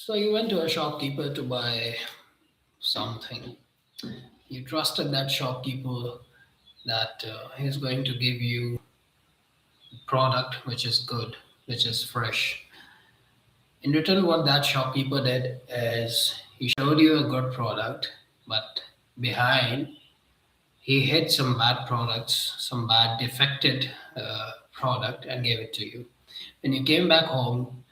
So you went to a shopkeeper to buy something. You trusted that shopkeeper that he's going to give you product which is good, which is fresh. In return, what that shopkeeper did is he showed you a good product, but behind he hid some bad products, some bad defected product, and gave it to you. When you came back home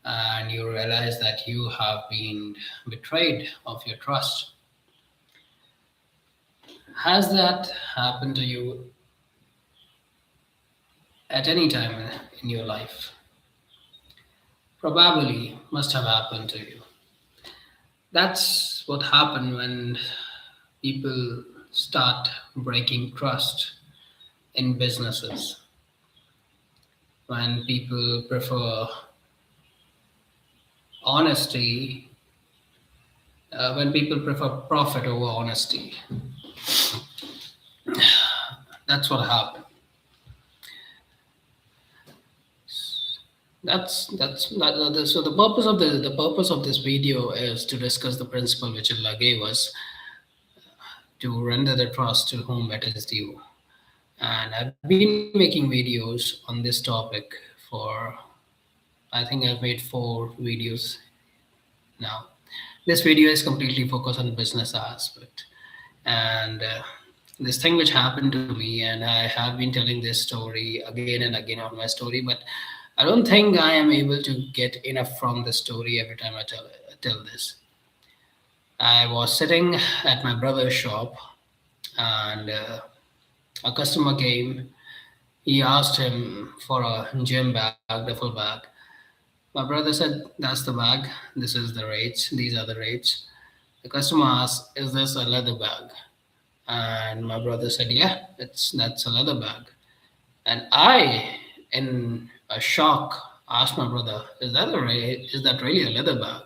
and you realized that you have been betrayed of your trust, has that happened to you at any time in your life? Probably must have happened to you. That's what happened when people start breaking trust in businesses, when people prefer honesty, when people prefer profit over honesty. That's what happened. So the purpose of the purpose of this video is to discuss the principle which Allah gave us to render the trust to whom it is due. And I've been making videos on this topic for, I think I've made 4 videos now. This video is completely focused on business aspect. And this thing which happened to me, and I have been telling this story again and again on my story, but I don't think I am able to get enough from the story every time I tell this. I was sitting at my brother's shop, and a customer came. He asked him for a gym bag, duffel bag. My brother said, "That's the bag. This is the rates. These are the rates." The customer asked, "Is this a leather bag?" And my brother said, "Yeah, that's a leather bag." And I, in a shock, asked my brother, Is that really a leather bag?"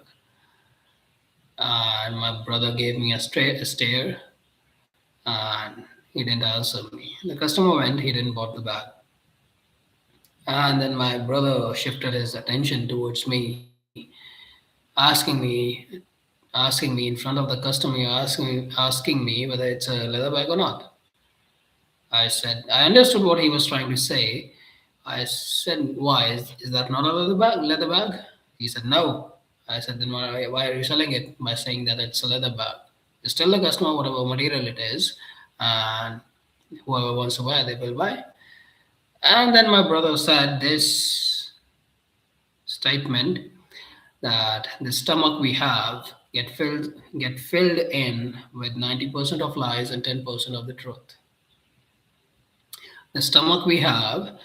And my brother gave me a stare, and he didn't answer me. The customer went, he didn't bought the bag. And then my brother shifted his attention towards me, asking me, asking me in front of the customer, asking me whether it's a leather bag or not. I said, I understood what he was trying to say. I said, "Why? Is that not a leather bag? Leather bag?" He said, "No." I said, "Then why are you selling it by saying that it's a leather bag? Just tell the customer whatever material it is, and whoever wants to buy, they will buy." And then my brother said this statement that the stomach we have get filled in with 90% of lies and 10% of the truth. The stomach we have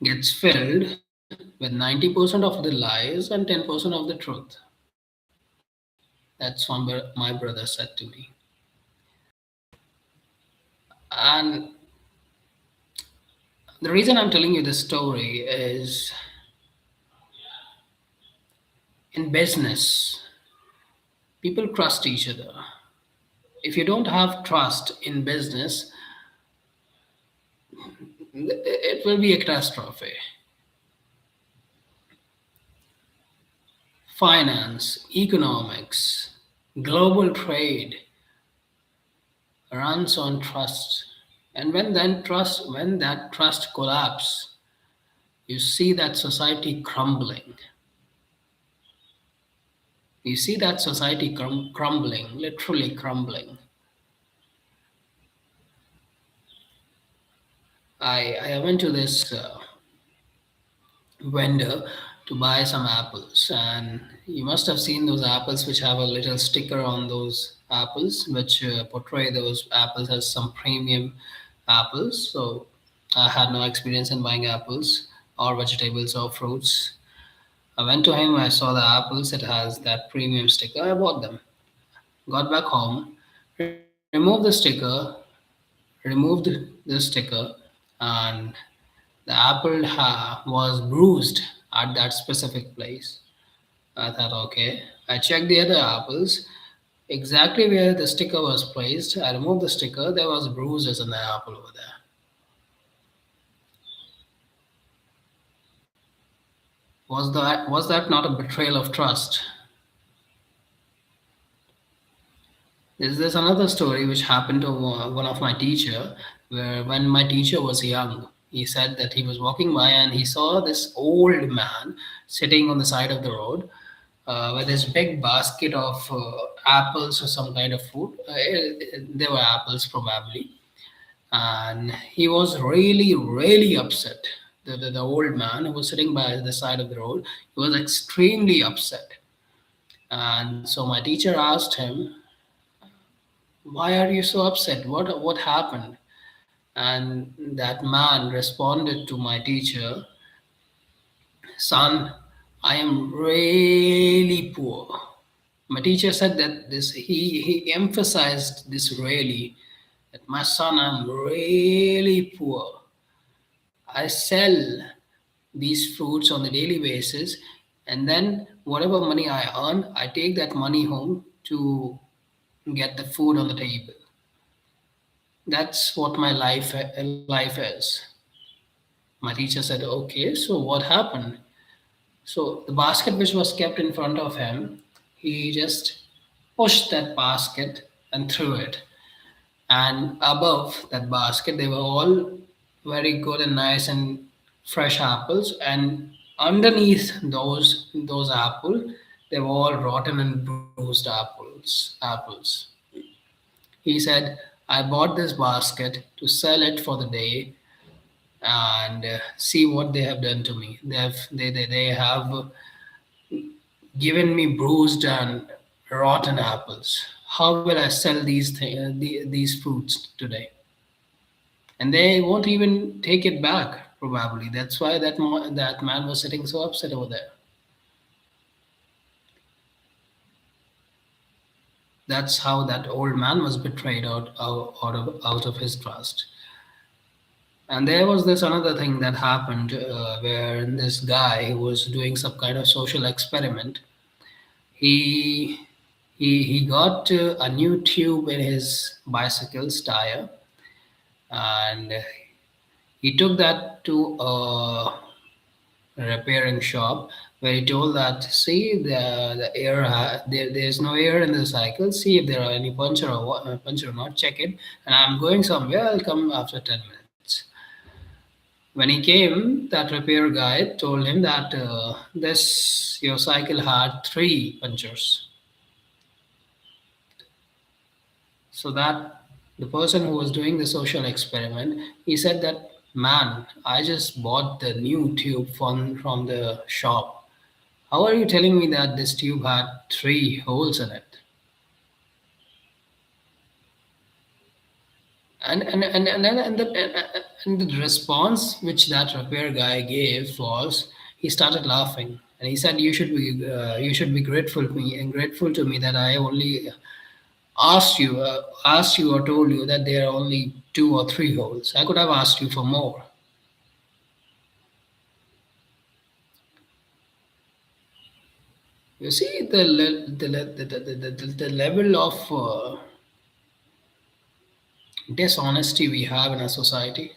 gets filled with 90% of the lies and 10% of the truth. That's what my brother said to me. And the reason I'm telling you this story is in business, people trust each other. If you don't have trust in business, it will be a catastrophe. Finance, economics, global trade runs on trust. And when that trust collapses, you see that society crumbling. You see that society crumbling, literally crumbling. I went to this vendor to buy some apples, and you must have seen those apples which have a little sticker on those apples which portray those apples as some premium apples. So I had no experience in buying apples or vegetables or fruits. I went to him, I saw the apples, it has that premium sticker, I bought them. Got back home, removed the sticker, removed the sticker, and the apple was bruised at that specific place. I thought, okay. I checked the other apples, exactly where the sticker was placed. I removed the sticker, there was bruises in the apple over there. Was that not a betrayal of trust? There's another story which happened to one of my teacher, where when my teacher was young, he said that he was walking by and he saw this old man sitting on the side of the road with this big basket of apples or some kind of fruit. They were apples probably, and he was really, really upset. The old man who was sitting by the side of the road, he was extremely upset. And so my teacher asked him, "Why are you so upset? What happened?" And that man responded to my teacher, "Son, I am really poor." My teacher said that he emphasized this really, that my son, I'm really poor. I sell these fruits on a daily basis, and then whatever money I earn, I take that money home to get the food on the table. That's what my life is. My teacher said, "Okay, so what happened?" So the basket which was kept in front of him, he just pushed that basket and threw it. And above that basket, they were all very good and nice and fresh apples. And underneath those apples, they were all rotten and bruised apples. He said, "I bought this basket to sell it for the day and see what they have done to me. They have given me bruised and rotten apples. How will I sell these fruits today?" And they won't even take it back. Probably that's why that man was sitting so upset over there. That's how that old man was betrayed out of his trust. And there was this another thing that happened where this guy who was doing some kind of social experiment, he he got a new tube in his bicycle's tire, and he took that to a repairing shop where he told that, "See, there's no air in the cycle. See if there are any puncture or not. Check it. And I'm going somewhere. I'll come after 10 minutes." When he came, that repair guy told him that this your cycle had three punctures. So that the person who was doing the social experiment, he said that, "Man, I just bought the new tube from the shop. How are you telling me that this tube had three holes in it?" And the response which that repair guy gave was, he started laughing and he said, "You should be grateful to me that I only asked you or told you that there are only two or three holes. I could have asked you for more." You see the level of dishonesty we have in our society.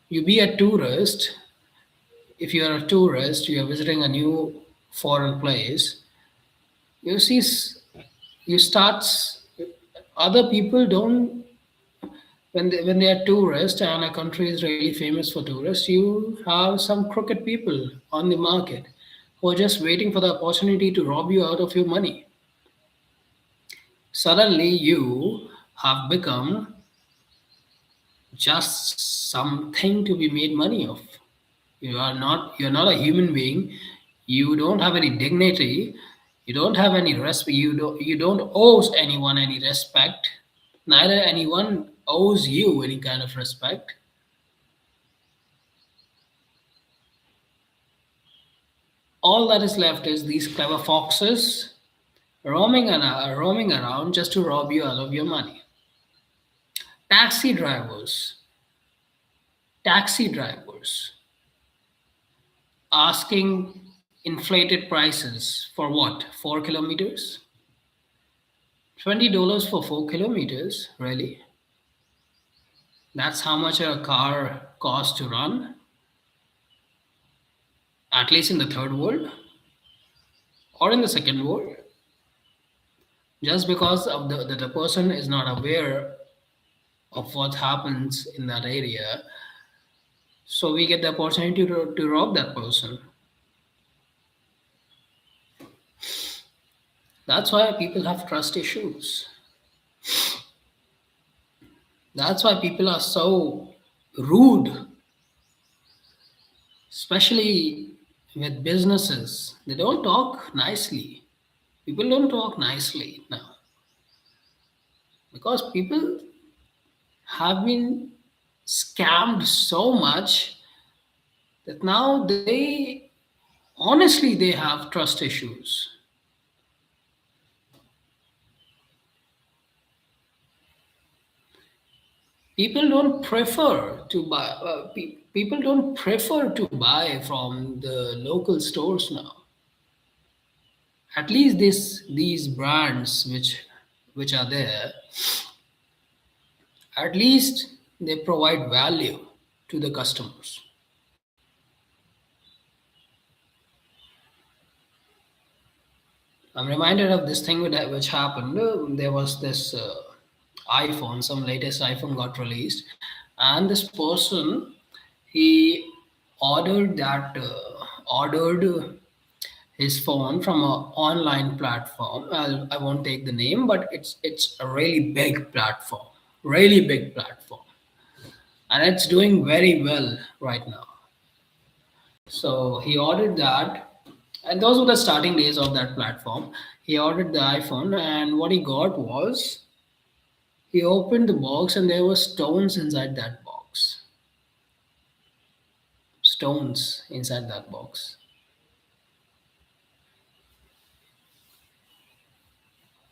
You be a tourist. If you are a tourist, you are visiting a new foreign place. You see, you start. Other people don't, when they are tourists and a country is really famous for tourists, you have some crooked people on the market who are just waiting for the opportunity to rob you out of your money. Suddenly, you have become just something to be made money of. You're not a human being. You don't have any dignity. You don't have any respect. You don't owe anyone any respect. Neither anyone owes you any kind of respect. All that is left is these clever foxes roaming around just to rob you out of your money. Taxi drivers, taxi drivers asking inflated prices for what? 4 kilometers? $20 for 4 kilometers? Really? That's how much a car costs to run, at least in the third world or in the second world. just because of the person is not aware of what happens in that area, so we get the opportunity to rob that person. That's why people have trust issues. That's why people are so rude, especially with businesses. They don't talk nicely. People don't talk nicely now because people have been scammed so much that now they honestly they have trust issues. People don't prefer to buy from the local stores now. At least these brands which are there, at least they provide value to the customers. I'm reminded of this thing which happened. There was this iPhone, some latest iPhone got released, and this person he ordered his phone from a online platform. I won't take the name, but it's a really big platform, and it's doing very well right now. So he ordered that, and those were the starting days of that platform. He ordered the iPhone, and what he got was he opened the box, and there were stones inside that box. Stones inside that box.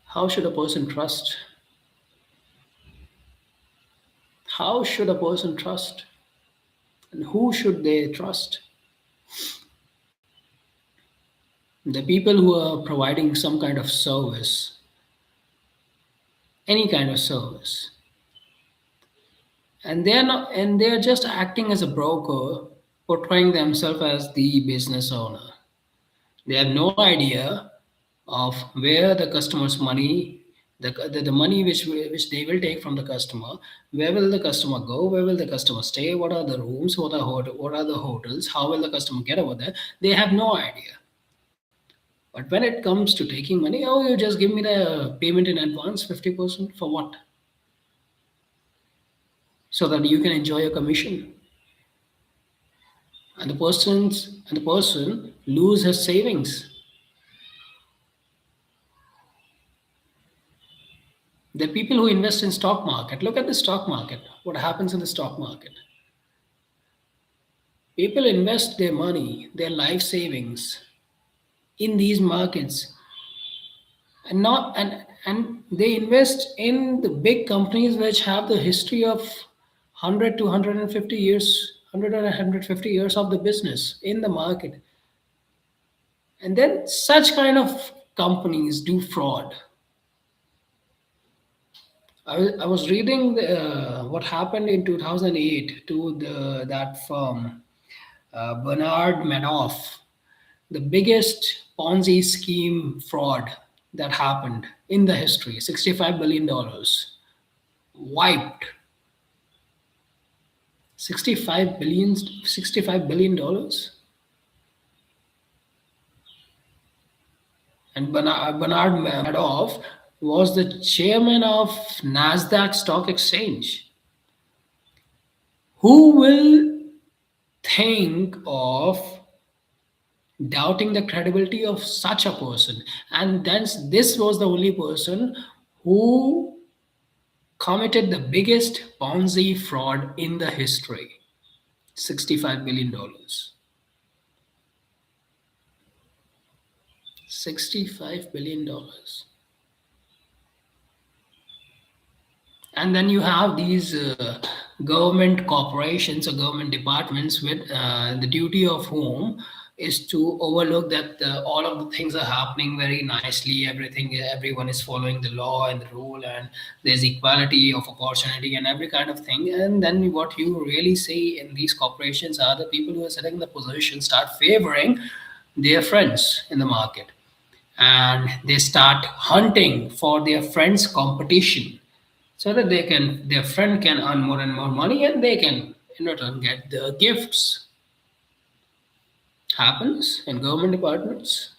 How should a person trust? How should a person trust? And who should they trust? The people who are providing some kind of service, any kind of service, and they're just acting as a broker, portraying themselves as the business owner. They have no idea of where the customer's money, the money which they will take from the customer, where will the customer go, where will the customer stay, what are the rooms, what are the hotels, how will the customer get over there. They have no idea. But when it comes to taking money, oh, you just give me the payment in advance, 50%, for what? So that you can enjoy your commission. And the person lose his savings. The people who invest in stock market, look at the stock market. What happens in the stock market? People invest their money, their life savings in these markets, and not and they invest in the big companies which have the history of 100 to 150 years, 100 or 150 years of the business in the market. And then such kind of companies do fraud. I was reading what happened in 2008 to that firm, Bernard Madoff, the biggest Ponzi scheme fraud that happened in the history, $65 billion wiped. 65 billion dollars. And Bernard Madoff was the chairman of Nasdaq Stock Exchange. Who will think of doubting the credibility of such a person? And then this was the only person who committed the biggest Ponzi fraud in the history. $65 billion. $65 billion. And then you have these government corporations or government departments with the duty of whom is to overlook that all of the things are happening very nicely, everyone is following the law and the rule, and there's equality of opportunity and every kind of thing. And then what you really see in these corporations are the people who are sitting in the position start favoring their friends in the market, and they start hunting for their friend's competition so that their friend can earn more and more money and they can in return get the gifts. Happens in government departments,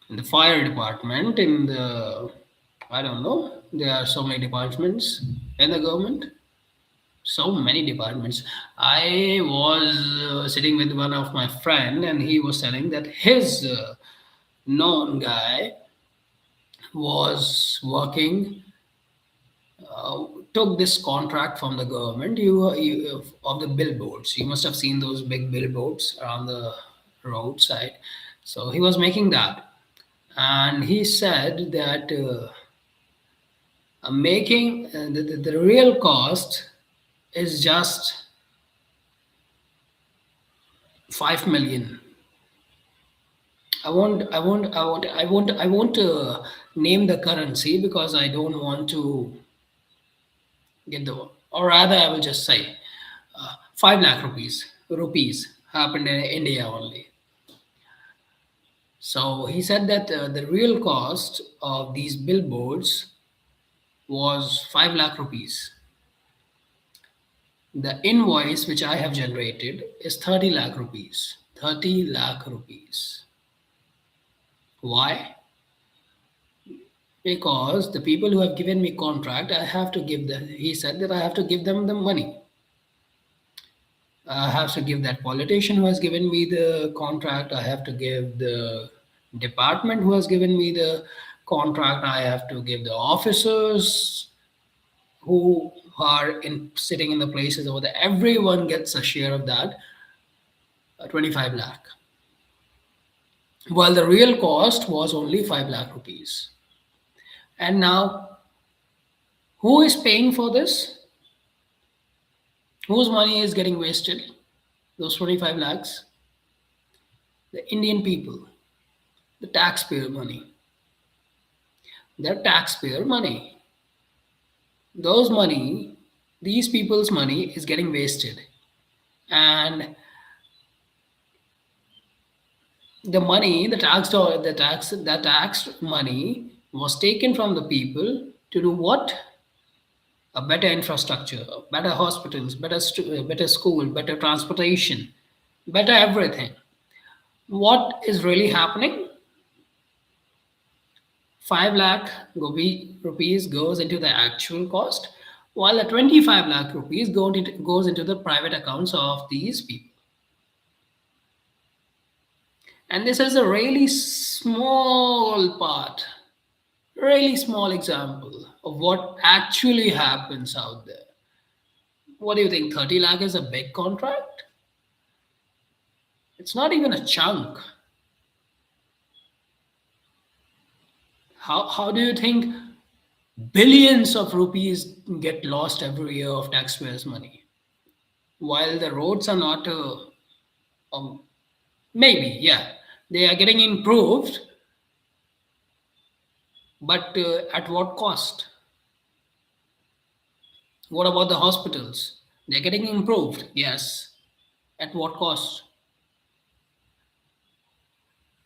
in the fire department, in the, I don't know, there are so many departments in the government, so many departments. I was sitting with one of my friend and he was telling that his known guy was working, took this contract from the government, of the billboards. You must have seen those big billboards around the roadside. So he was making that, and he said that making the real cost is just 5 million. I won't name the currency because I don't want to get the, or rather I will just say 5 lakh rupees happened in India only. So he said that the real cost of these billboards was 5 lakh rupees. The invoice which I have generated is 30 lakh rupees. 30 lakh rupees. Why? Because the people who have given me contract, I have to give them, he said that I have to give them the money. I have to give that politician who has given me the contract. I have to give the department who has given me the contract. I have to give the officers who are in sitting in the places over there. Everyone gets a share of that, 25 lakh. While the real cost was only 5 lakh rupees. And now, who is paying for this? Whose money is getting wasted? Those 25 lakhs? The Indian people, the taxpayer money. Their taxpayer money. Those money, these people's money is getting wasted. And the money, the tax money was taken from the people to do what? A better infrastructure, better hospitals, better school, better transportation, better everything. What is really happening? 5 lakh rupees goes into the actual cost, while the 25 lakh rupees goes into the private accounts of these people. And this is a really small part, really small example of what actually happens out there. What do you think? 30 lakh is a big contract? It's not even a chunk. How do you think billions of rupees get lost every year of taxpayers' money? While the roads are not, um, maybe, yeah, they are getting improved, but at what cost? What about the hospitals? They're getting improved, yes. At what cost?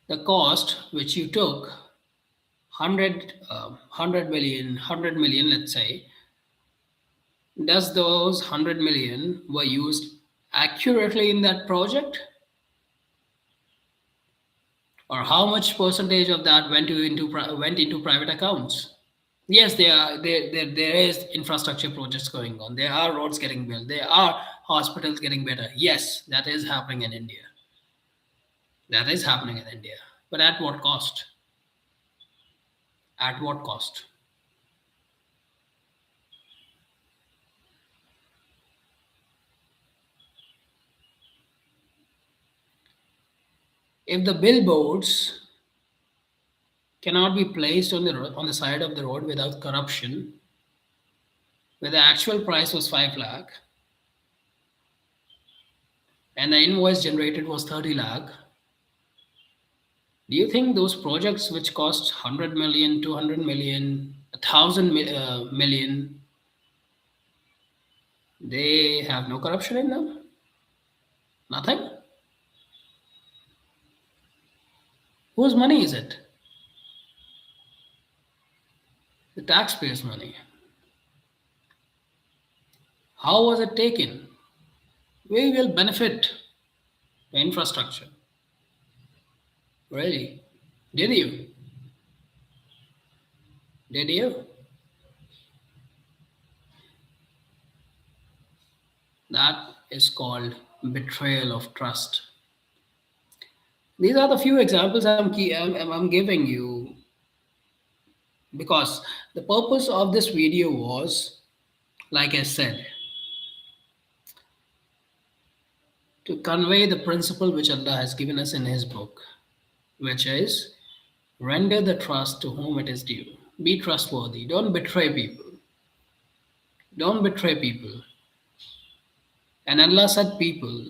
The cost which you took, 100 million, let's say, does those 100 million were used accurately in that project? Or how much percentage of that went into private accounts? Yes, there is infrastructure projects going on. There are roads getting built. There are hospitals getting better. Yes, that is happening in India. That is happening in India. But at what cost? At what cost? If the billboards cannot be placed on the side of the road without corruption, where the actual price was 5 lakh and the invoice generated was 30 lakh, do you think those projects which cost 100 million, 200 million, 1,000 million, they have no corruption in them? Nothing? Whose money is it? The taxpayers' money. How was it taken? We will benefit the infrastructure. Really? Did you? Did you? That is called betrayal of trust. These are the few examples I'm giving you because the purpose of this video was, like I said, to convey the principle which Allah has given us in His book, which is render the trust to whom it is due. Be trustworthy. Don't betray people. Don't betray people. And Allah said people.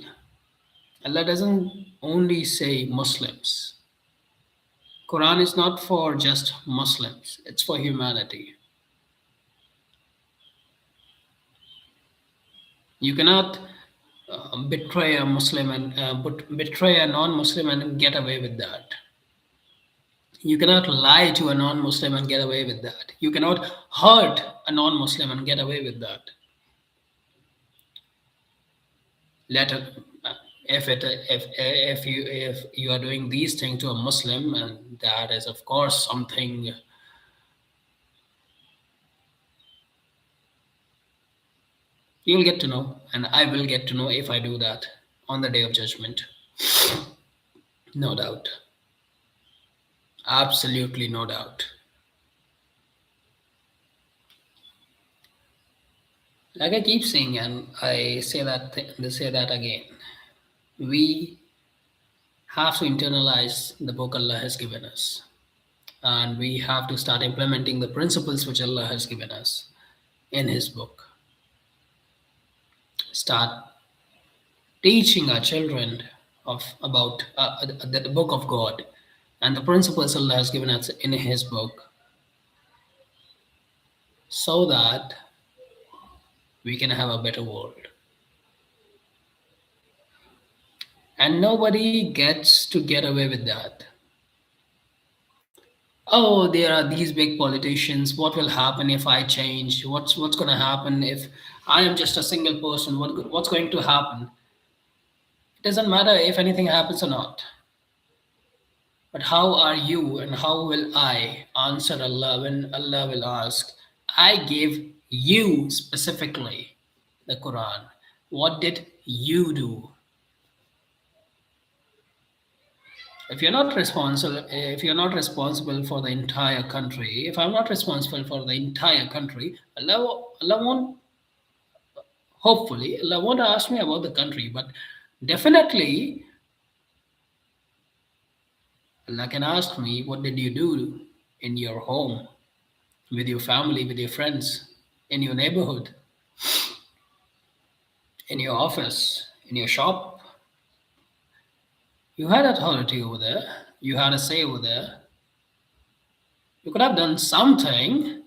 Allah doesn't only say Muslims. Quran is not for just Muslims. It's for humanity. You cannot betray a Muslim and betray a non-Muslim and get away with that. You cannot lie to a non-Muslim and get away with that. You cannot hurt a non-Muslim and get away with that. Let it, if you are doing these things to a Muslim, and that is of course something you'll get to know, and I will get to know if I do that on the day of judgment. No doubt. Absolutely no doubt. Like I keep saying, and I say that they say that again. We have to internalize the book Allah has given us, and we have to start implementing the principles which Allah has given us in His book. Start teaching our children of about the book of God and the principles Allah has given us in His book, so that we can have a better world. And nobody gets to get away with that. Oh, there are these big politicians. What will happen if I change? What's going to happen if I am just a single person? What's going to happen? It doesn't matter if anything happens or not. But how are you and how will I answer Allah when Allah will ask, I gave you specifically the Quran. What did you do? If you're not responsible for the entire country, if I'm not responsible for the entire country, Allah won't, hopefully Allah won't ask me about the country, but definitely Allah can ask me, what did you do in your home, with your family, with your friends, in your neighborhood, in your office, in your shop? You had authority over there, you had a say over there. You could have done something.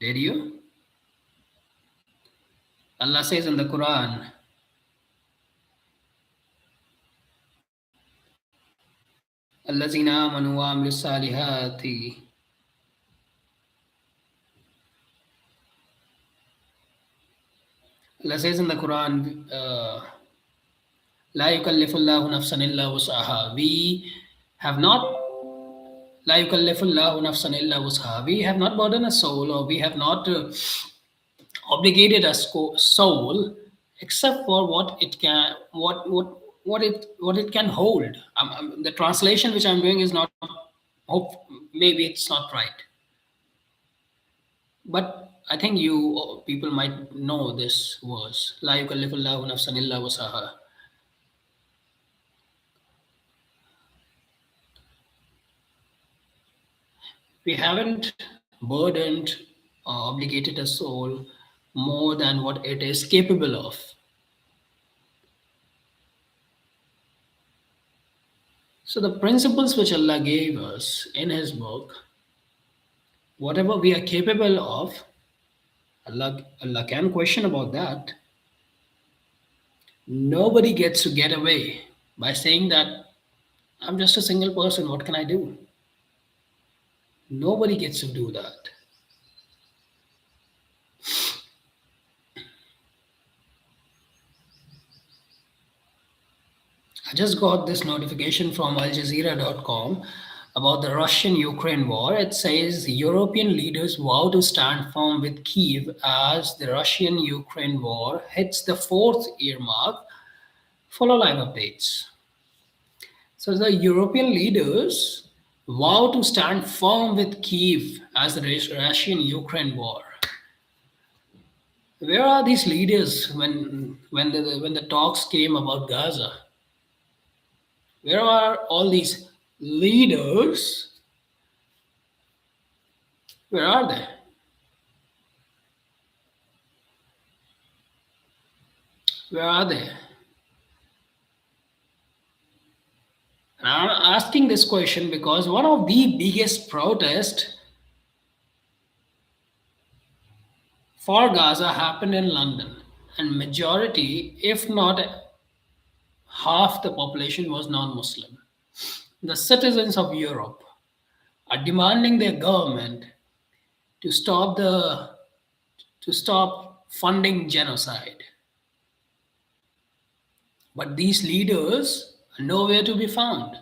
Did you? Allah says in the Quran, الذين آمنوا وعملوا الصالحات Allah says in the Quran, لا يكلف الله نفسا إلا وسعها. We have not لا يكلف الله نفسا إلا وسعها. We have not burdened a soul, or we have not obligated a soul except for what it can hold. The translation which I'm doing is not, hope maybe it's not right, but I think you people might know this verse. La yukallifullahu nafsan illa wasaha. We haven't burdened or obligated a soul more than what it is capable of. So the principles which Allah gave us in His book, whatever we are capable of, Allah can question about that. Nobody gets to get away by saying that I'm just a single person. What can I do? Nobody gets to do that. I just got this notification from AlJazeera.com about the Russian Ukraine war. It says European leaders vow to stand firm with Kiev as the Russian Ukraine war hits the fourth year mark. Follow live updates. So the European leaders vow to stand firm with Kiev as the Russian Ukraine war. Where are these leaders when the talks came about Gaza? Where are all these leaders? Where are they? Where are they? And I'm asking this question because one of the biggest protests for Gaza happened in London, and majority, if not half the population, was non-Muslim. The citizens of Europe are demanding their government to stop funding genocide. But these leaders are nowhere to be found.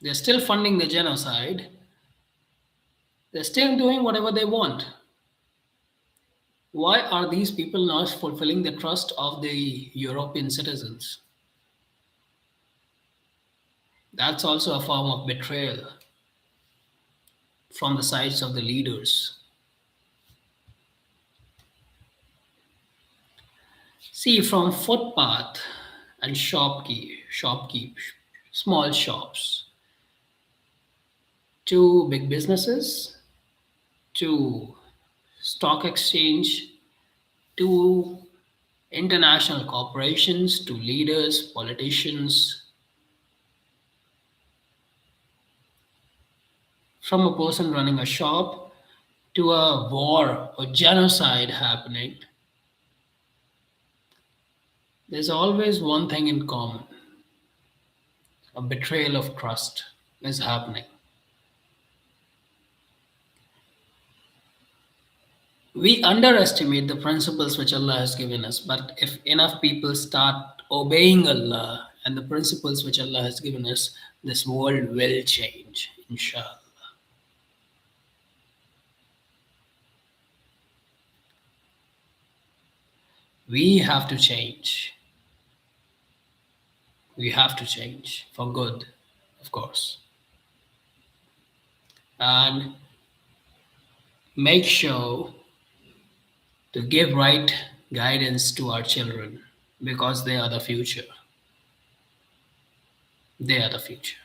They're still funding the genocide. They're still doing whatever they want. Why are these people not fulfilling the trust of the European citizens? That's also a form of betrayal from the sides of the leaders. See, from footpath and small shops, to big businesses, to stock exchange, to international corporations, to leaders, politicians, from a person running a shop to a war or genocide happening, there's always one thing in common: a betrayal of trust is happening. We underestimate the principles which Allah has given us, but if enough people start obeying Allah and the principles which Allah has given us, this world will change, inshallah. We have to change. We have to change for good, of course. And make sure to give right guidance to our children because they are the future. They are the future.